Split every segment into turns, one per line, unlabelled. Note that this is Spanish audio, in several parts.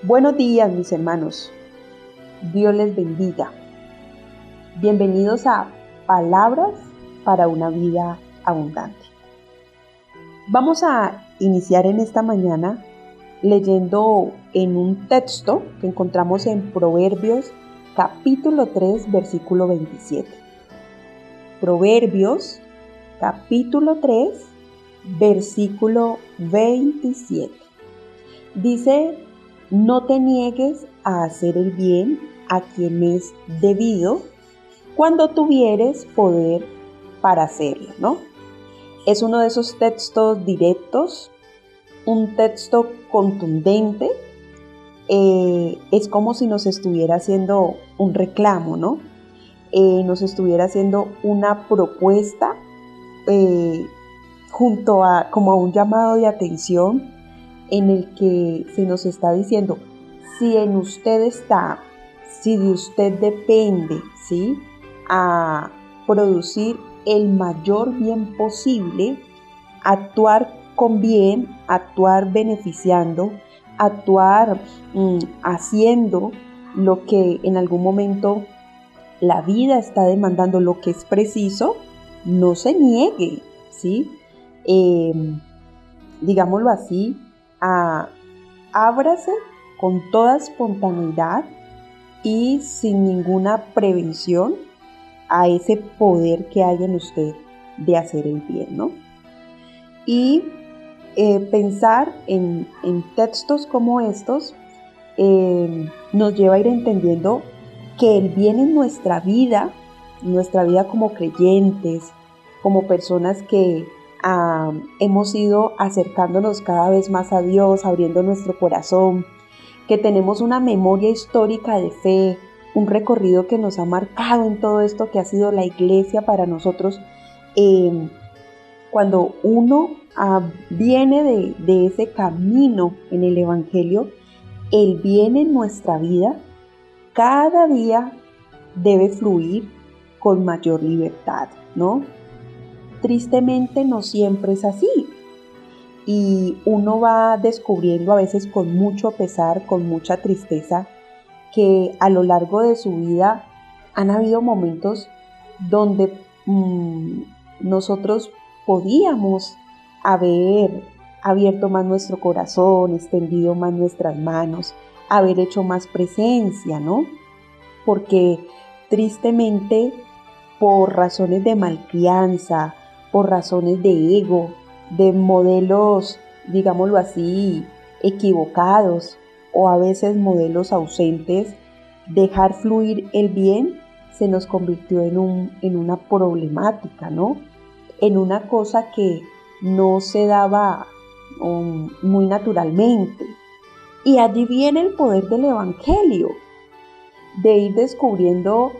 Buenos días, mis hermanos. Dios les bendiga. Bienvenidos a Palabras para una vida abundante. Vamos a iniciar en esta mañana leyendo en un texto que encontramos en Proverbios capítulo 3, versículo 27. Proverbios capítulo 3, versículo 27. Dice: no te niegues a hacer el bien a quien es debido cuando tuvieres poder para hacerlo, ¿no? Es uno de esos textos directos, un texto contundente. Es como si nos estuviera haciendo un reclamo, ¿no? Nos estuviera haciendo una propuesta junto a como a un llamado de atención en el que se nos está diciendo: si en usted está, si de usted depende, ¿sí?, a producir el mayor bien posible, actuar con bien, actuar beneficiando, actuar haciendo lo que en algún momento la vida está demandando, lo que es preciso, no se niegue, ¿sí? Digámoslo así, ábrase con toda espontaneidad y sin ninguna prevención a ese poder que hay en usted de hacer el bien, ¿no? Y pensar en textos como estos nos lleva a ir entendiendo que el bien en nuestra vida como creyentes, como personas que hemos ido acercándonos cada vez más a Dios, abriendo nuestro corazón, que tenemos una memoria histórica de fe, un recorrido que nos ha marcado en todo esto que ha sido la iglesia para nosotros. Cuando uno viene de ese camino en el Evangelio, el bien en nuestra vida cada día debe fluir con mayor libertad, ¿no? Tristemente no siempre es así, y uno va descubriendo a veces con mucho pesar, con mucha tristeza, que a lo largo de su vida han habido momentos donde nosotros podíamos haber abierto más nuestro corazón, extendido más nuestras manos, haber hecho más presencia, ¿no? Porque tristemente, por razones de malcrianza, por razones de ego, de modelos, digámoslo así, equivocados, o a veces modelos ausentes, dejar fluir el bien se nos convirtió en una problemática, ¿no? En una cosa que no se daba muy naturalmente. Y allí viene el poder del Evangelio, de ir descubriendo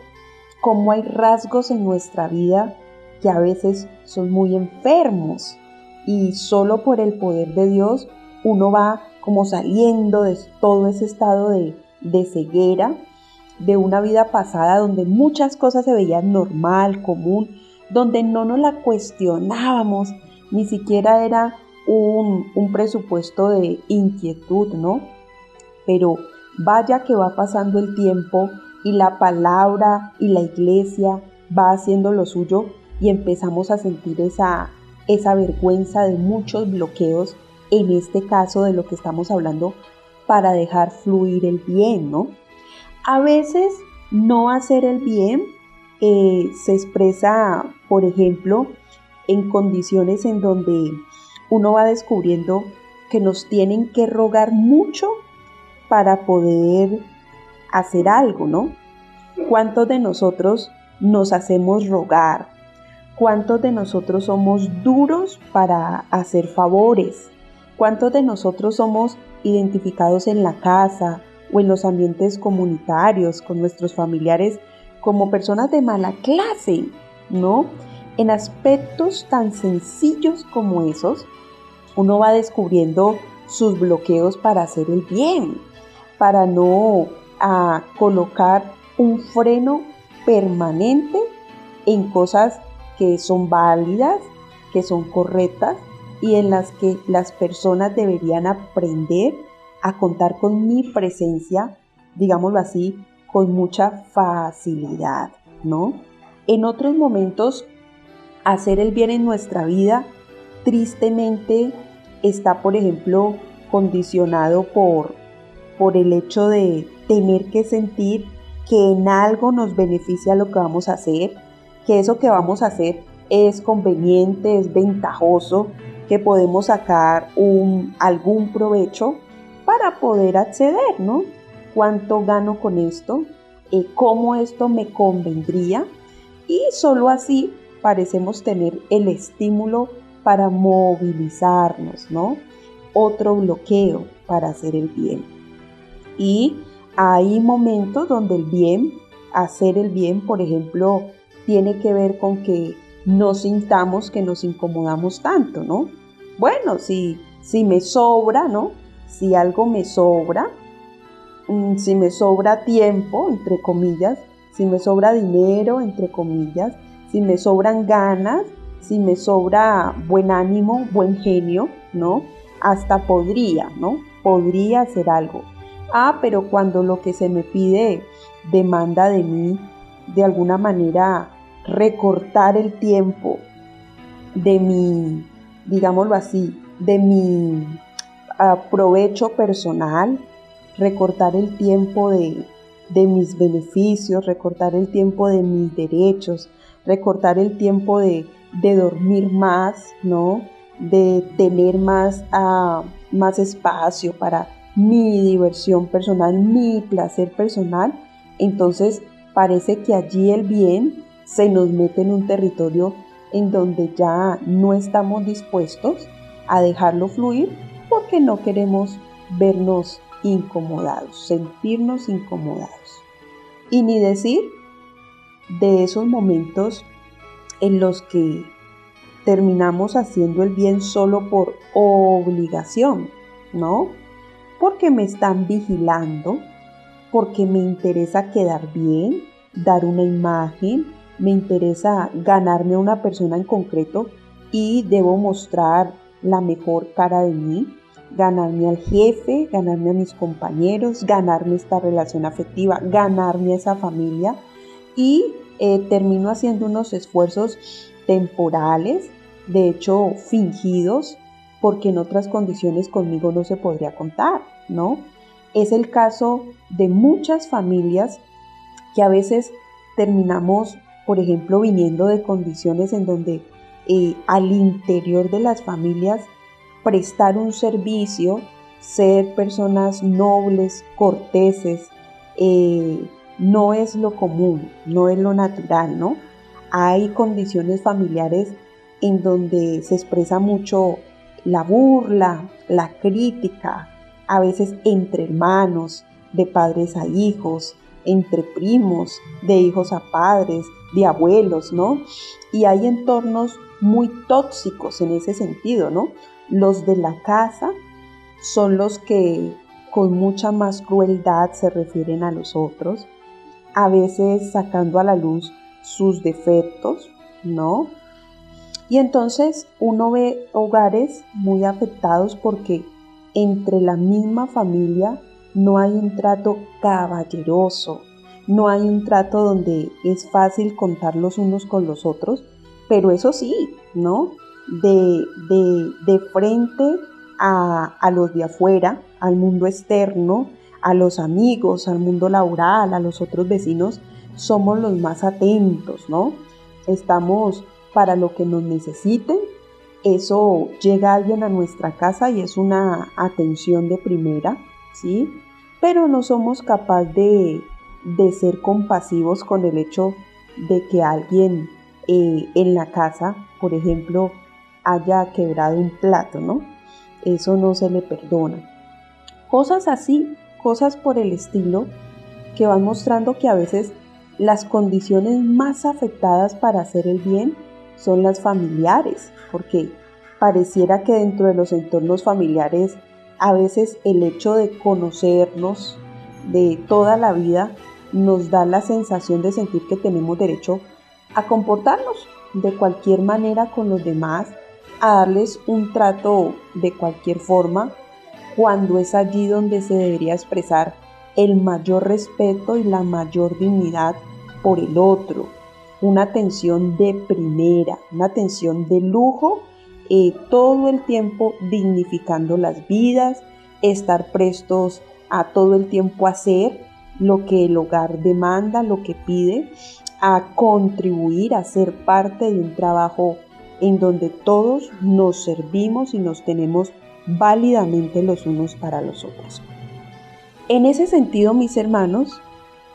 cómo hay rasgos en nuestra vida que a veces son muy enfermos, y solo por el poder de Dios uno va como saliendo de todo ese estado de ceguera, de una vida pasada donde muchas cosas se veían normal, común, donde no nos la cuestionábamos, ni siquiera era un presupuesto de inquietud, ¿no? Pero vaya que va pasando el tiempo y la palabra y la iglesia va haciendo lo suyo, y empezamos a sentir esa vergüenza de muchos bloqueos, en este caso de lo que estamos hablando, para dejar fluir el bien, ¿no? A veces no hacer el bien se expresa, por ejemplo, en condiciones en donde uno va descubriendo que nos tienen que rogar mucho para poder hacer algo, ¿no? ¿Cuántos de nosotros nos hacemos rogar? ¿Cuántos de nosotros somos duros para hacer favores? ¿Cuántos de nosotros somos identificados en la casa o en los ambientes comunitarios con nuestros familiares como personas de mala clase, ¿no? En aspectos tan sencillos como esos, uno va descubriendo sus bloqueos para hacer el bien, para no colocar un freno permanente en cosas que son válidas, que son correctas, y en las que las personas deberían aprender a contar con mi presencia, digámoslo así, con mucha facilidad, ¿no? En otros momentos, hacer el bien en nuestra vida, tristemente, está, por ejemplo, condicionado por el hecho de tener que sentir que en algo nos beneficia lo que vamos a hacer, que eso que vamos a hacer es conveniente, es ventajoso, que podemos sacar algún provecho para poder acceder, ¿no? ¿Cuánto gano con esto? ¿Cómo esto me convendría? Y solo así parecemos tener el estímulo para movilizarnos, ¿no? Otro bloqueo para hacer el bien. Y hay momentos donde hacer el bien, por ejemplo, tiene que ver con que no sintamos que nos incomodamos tanto, ¿no? Bueno, si me sobra, ¿no? Si algo me sobra, si me sobra tiempo, entre comillas, si me sobra dinero, entre comillas, si me sobran ganas, si me sobra buen ánimo, buen genio, ¿no? Hasta podría, ¿no? Podría hacer algo. Pero cuando lo que se me pide demanda de mí, de alguna manera, recortar el tiempo de mi, digámoslo así, de mi provecho personal, recortar el tiempo de mis beneficios, recortar el tiempo de mis derechos, recortar el tiempo de dormir más, ¿no? De tener más espacio para mi diversión personal, mi placer personal. Entonces parece que allí el bien se nos mete en un territorio en donde ya no estamos dispuestos a dejarlo fluir porque no queremos vernos incomodados, sentirnos incomodados. Y ni decir de esos momentos en los que terminamos haciendo el bien solo por obligación, ¿no? Porque me están vigilando, porque me interesa quedar bien, dar una imagen, me interesa ganarme a una persona en concreto y debo mostrar la mejor cara de mí, ganarme al jefe, ganarme a mis compañeros, ganarme esta relación afectiva, ganarme a esa familia y termino haciendo unos esfuerzos temporales, de hecho fingidos, porque en otras condiciones conmigo no se podría contar, ¿no? Es el caso de muchas familias que a veces terminamos, por ejemplo, viniendo de condiciones en donde al interior de las familias prestar un servicio, ser personas nobles, corteses, no es lo común, no es lo natural, ¿no? Hay condiciones familiares en donde se expresa mucho la burla, la crítica, a veces entre hermanos, de padres a hijos, entre primos, de hijos a padres, de abuelos, ¿no? Y hay entornos muy tóxicos en ese sentido, ¿no? Los de la casa son los que con mucha más crueldad se refieren a los otros, a veces sacando a la luz sus defectos, ¿no? Y entonces uno ve hogares muy afectados porque entre la misma familia no hay un trato caballeroso, no hay un trato donde es fácil contar los unos con los otros, pero eso sí, ¿no? De frente a los de afuera, al mundo externo, a los amigos, al mundo laboral, a los otros vecinos, somos los más atentos, ¿no? Estamos para lo que nos necesiten. Eso llega alguien a nuestra casa y es una atención de primera, ¿sí? Pero no somos capaces de ser compasivos con el hecho de que alguien en la casa, por ejemplo, haya quebrado un plato, ¿no? Eso no se le perdona. Cosas así, cosas por el estilo, que van mostrando que a veces las condiciones más afectadas para hacer el bien son las familiares, porque pareciera que dentro de los entornos familiares a veces el hecho de conocernos de toda la vida nos da la sensación de sentir que tenemos derecho a comportarnos de cualquier manera con los demás, a darles un trato de cualquier forma, cuando es allí donde se debería expresar el mayor respeto y la mayor dignidad por el otro. Una atención de primera, una atención de lujo, todo el tiempo dignificando las vidas, estar prestos a todo el tiempo hacer lo que el hogar demanda, lo que pide, a contribuir, a ser parte de un trabajo en donde todos nos servimos y nos tenemos válidamente los unos para los otros. En ese sentido, mis hermanos,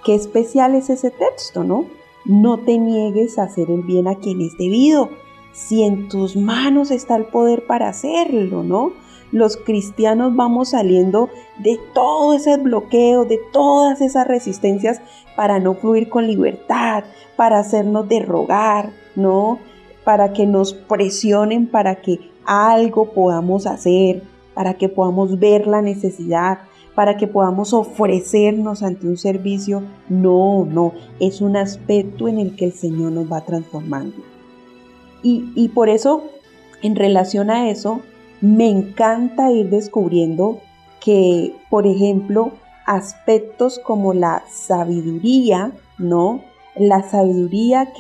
qué especial es ese texto, ¿no? No te niegues a hacer el bien a quien es debido, si en tus manos está el poder para hacerlo, ¿no? Los cristianos vamos saliendo de todo ese bloqueo, de todas esas resistencias para no fluir con libertad, para hacernos de rogar, ¿no? Para que nos presionen para que algo podamos hacer, para que podamos ver la necesidad, para que podamos ofrecernos ante un servicio. No, es un aspecto en el que el Señor nos va transformando. Y por eso, en relación a eso, me encanta ir descubriendo que, por ejemplo, aspectos como la sabiduría, ¿no? La sabiduría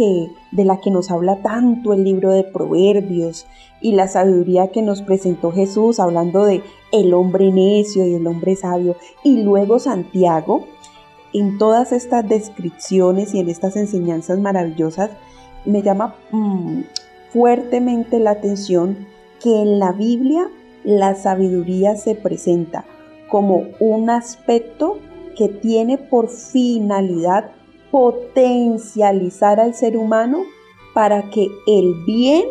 de la que nos habla tanto el libro de Proverbios y la sabiduría que nos presentó Jesús hablando de el hombre necio y el hombre sabio, y luego Santiago, en todas estas descripciones y en estas enseñanzas maravillosas, me llama fuertemente la atención que en la Biblia la sabiduría se presenta como un aspecto que tiene por finalidad potencializar al ser humano para que el bien,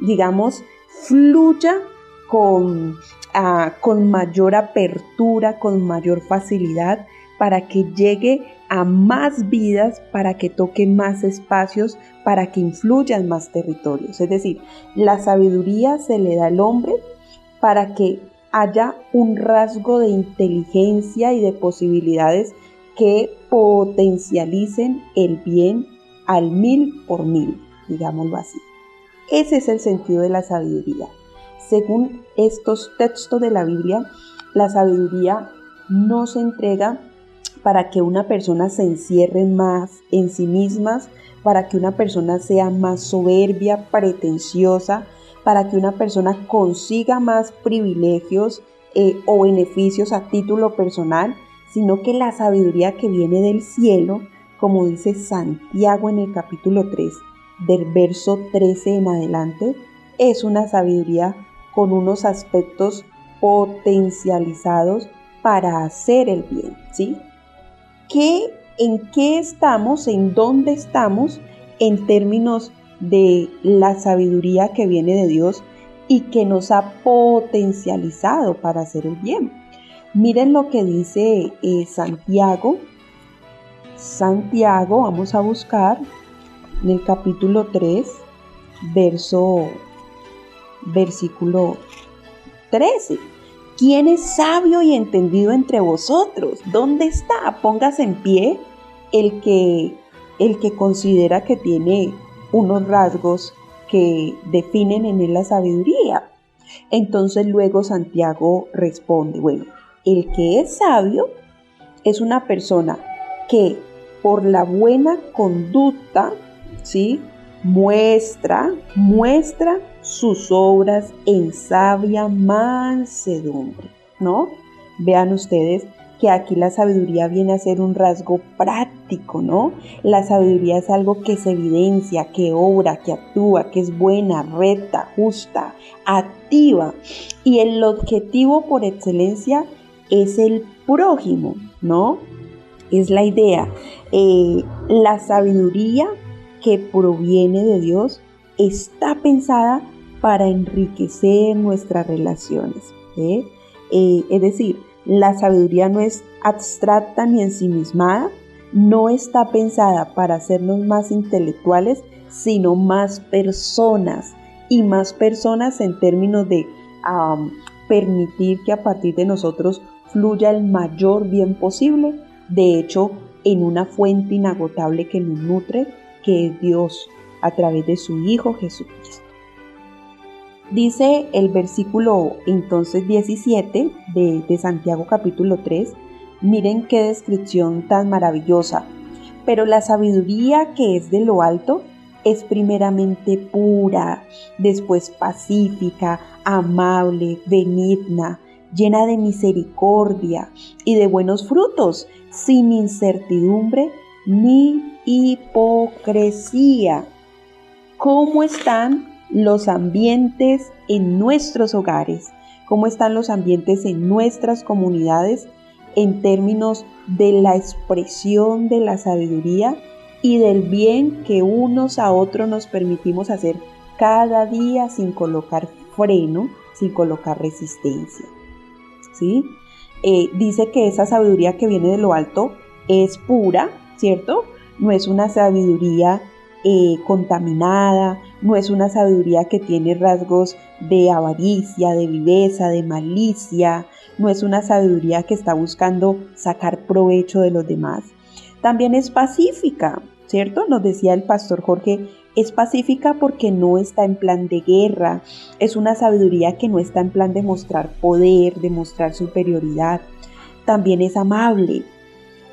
digamos, fluya con mayor apertura, con mayor facilidad, para que llegue a más vidas, para que toque más espacios, para que influya en más territorios. Es decir, la sabiduría se le da al hombre para que haya un rasgo de inteligencia y de posibilidades que potencialicen el bien al 1000 por 1000, digámoslo así. Ese es el sentido de la sabiduría. Según estos textos de la Biblia, la sabiduría no se entrega para que una persona se encierre más en sí misma, para que una persona sea más soberbia, pretenciosa, para que una persona consiga más privilegios o beneficios a título personal, sino que la sabiduría que viene del cielo, como dice Santiago en el capítulo 3, del verso 13 en adelante, es una sabiduría con unos aspectos potencializados para hacer el bien, ¿sí? ¿En qué estamos, en dónde estamos en términos de la sabiduría que viene de Dios y que nos ha potencializado para hacer el bien? Miren lo que dice Santiago. Santiago, vamos a buscar en el capítulo 3, versículo 13. ¿Quién es sabio y entendido entre vosotros? ¿Dónde está? Póngase en pie el que considera que tiene unos rasgos que definen en él la sabiduría. Entonces luego Santiago responde, bueno, el que es sabio es una persona que por la buena conducta, ¿sí?, muestra sus obras en sabia mansedumbre, ¿no? Vean ustedes que aquí la sabiduría viene a ser un rasgo práctico, ¿no? La sabiduría es algo que se evidencia, que obra, que actúa, que es buena, recta, justa, activa. Y el objetivo por excelencia es el prójimo, ¿no? Es la idea. La sabiduría que proviene de Dios está pensada para enriquecer nuestras relaciones, es decir, la sabiduría no es abstracta ni ensimismada, no está pensada para hacernos más intelectuales, sino más personas, y más personas en términos de permitir que a partir de nosotros fluya el mayor bien posible, de hecho, en una fuente inagotable que nos nutre, que es Dios, a través de su Hijo Jesucristo. Dice el versículo entonces 17 de Santiago capítulo 3, miren qué descripción tan maravillosa. Pero la sabiduría que es de lo alto es primeramente pura, después pacífica, amable, benigna, llena de misericordia y de buenos frutos, sin incertidumbre ni hipocresía. ¿Cómo están los ambientes en nuestros hogares? ¿Cómo están los ambientes en nuestras comunidades en términos de la expresión de la sabiduría y del bien que unos a otros nos permitimos hacer cada día sin colocar freno, sin colocar resistencia? ¿Sí? Dice que esa sabiduría que viene de lo alto es pura, ¿cierto? No es una sabiduría contaminada, no es una sabiduría que tiene rasgos de avaricia, de viveza, de malicia, no es una sabiduría que está buscando sacar provecho de los demás. También es pacífica, ¿cierto? Nos decía el pastor Jorge, es pacífica porque no está en plan de guerra, es una sabiduría que no está en plan de mostrar poder, de mostrar superioridad. También es amable,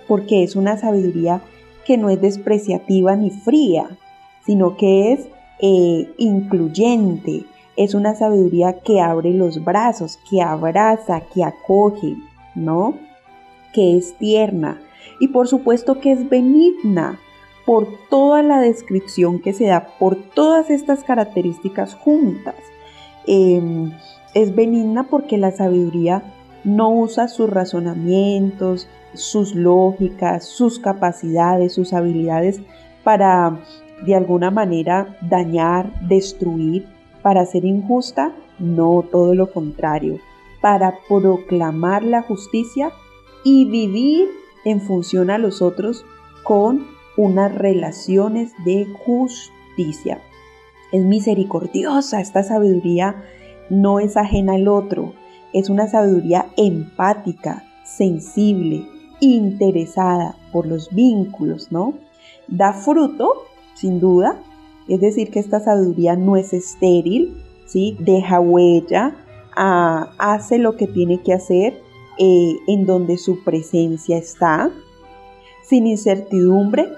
porque es una sabiduría que no es despreciativa ni fría, sino que es incluyente. Es una sabiduría que abre los brazos, que abraza, que acoge, ¿no? Que es tierna y por supuesto que es benigna por toda la descripción que se da, por todas estas características juntas. Es benigna porque la sabiduría no usa sus razonamientos, sus lógicas, sus capacidades, sus habilidades para de alguna manera dañar, destruir, para ser injusta, no, todo lo contrario, para proclamar la justicia y vivir en función a los otros con unas relaciones de justicia. Es misericordiosa, esta sabiduría no es ajena al otro, es una sabiduría empática, sensible, interesada por los vínculos, ¿no? Da fruto, sin duda, es decir, que esta sabiduría no es estéril, ¿sí? Deja huella, hace lo que tiene que hacer en donde su presencia está, sin incertidumbre,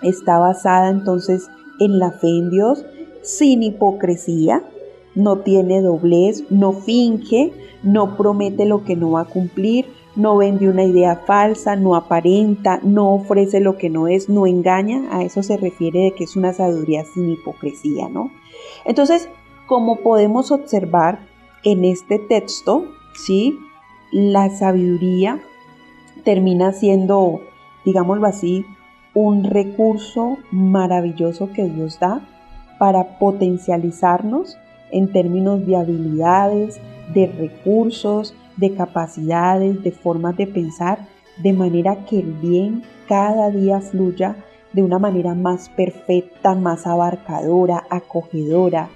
está basada entonces en la fe en Dios, sin hipocresía, no tiene doblez, no finge, no promete lo que no va a cumplir, no vende una idea falsa, no aparenta, no ofrece lo que no es, no engaña. A eso se refiere de que es una sabiduría sin hipocresía, ¿no? Entonces, como podemos observar en este texto, ¿sí? La sabiduría termina siendo, digámoslo así, un recurso maravilloso que Dios da para potencializarnos en términos de habilidades, de recursos, de capacidades, de formas de pensar, de manera que el bien cada día fluya de una manera más perfecta, más abarcadora, acogedora,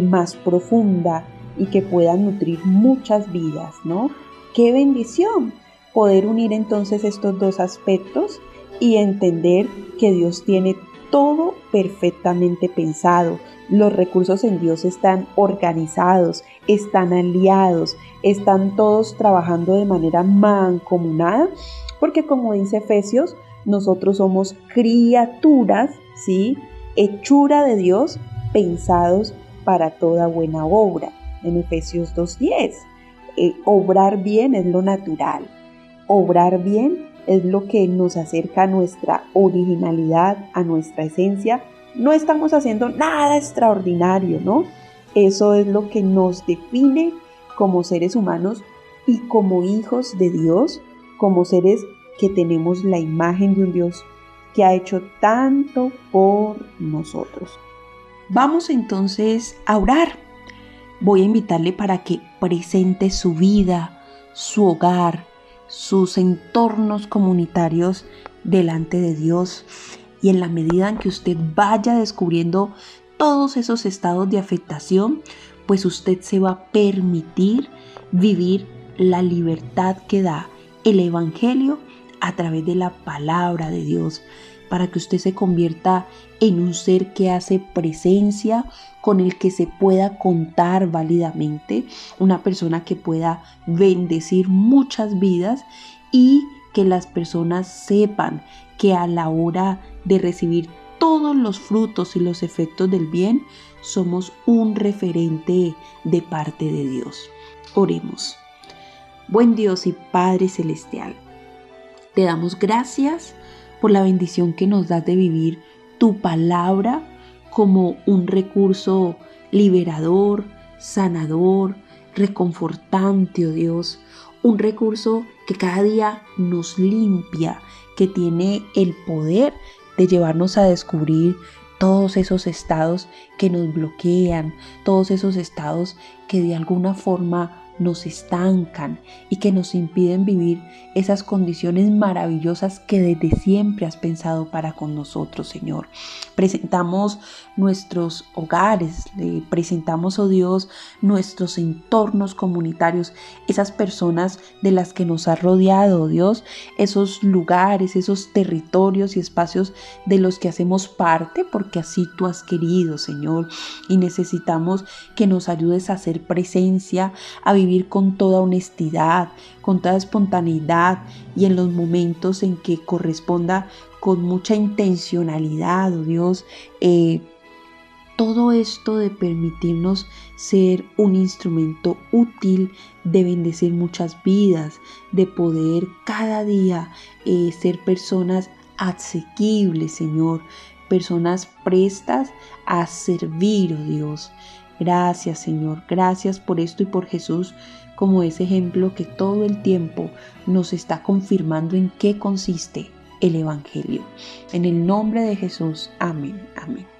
más profunda y que pueda nutrir muchas vidas, ¿no? ¡Qué bendición! Poder unir entonces estos dos aspectos y entender que Dios tiene todo perfectamente pensado. Los recursos en Dios están organizados, están aliados, están todos trabajando de manera mancomunada, porque como dice Efesios, nosotros somos criaturas, ¿sí? Hechura de Dios, pensados para toda buena obra. En Efesios 2:10, obrar bien es lo natural, obrar bien es lo que nos acerca a nuestra originalidad, a nuestra esencia. No estamos haciendo nada extraordinario, ¿no? Eso es lo que nos define como seres humanos y como hijos de Dios, como seres que tenemos la imagen de un Dios que ha hecho tanto por nosotros. Vamos entonces a orar. Voy a invitarle para que presente su vida, su hogar, sus entornos comunitarios delante de Dios, y en la medida en que usted vaya descubriendo todos esos estados de afectación, pues usted se va a permitir vivir la libertad que da el Evangelio a través de la palabra de Dios, para que usted se convierta en un ser que hace presencia, con el que se pueda contar válidamente, una persona que pueda bendecir muchas vidas y que las personas sepan que a la hora de recibir todos los frutos y los efectos del bien, somos un referente de parte de Dios. Oremos. Buen Dios y Padre Celestial, te damos gracias por la bendición que nos das de vivir tu palabra como un recurso liberador, sanador, reconfortante, oh Dios. Un recurso que cada día nos limpia, que tiene el poder de llevarnos a descubrir todos esos estados que nos bloquean, todos esos estados que de alguna forma nos estancan y que nos impiden vivir esas condiciones maravillosas que desde siempre has pensado para con nosotros, Señor. Presentamos nuestros hogares, presentamos, oh Dios, nuestros entornos comunitarios, esas personas de las que nos has rodeado, oh Dios, esos lugares, esos territorios y espacios de los que hacemos parte, porque así tú has querido, Señor, y necesitamos que nos ayudes a hacer presencia, a vivir con toda honestidad, con toda espontaneidad y en los momentos en que corresponda con mucha intencionalidad, oh Dios, todo esto de permitirnos ser un instrumento útil de bendecir muchas vidas, de poder cada día ser personas asequibles, Señor, personas prestas a servir, oh Dios. Gracias, Señor, gracias por esto y por Jesús como ese ejemplo que todo el tiempo nos está confirmando en qué consiste el Evangelio. En el nombre de Jesús, amén, amén.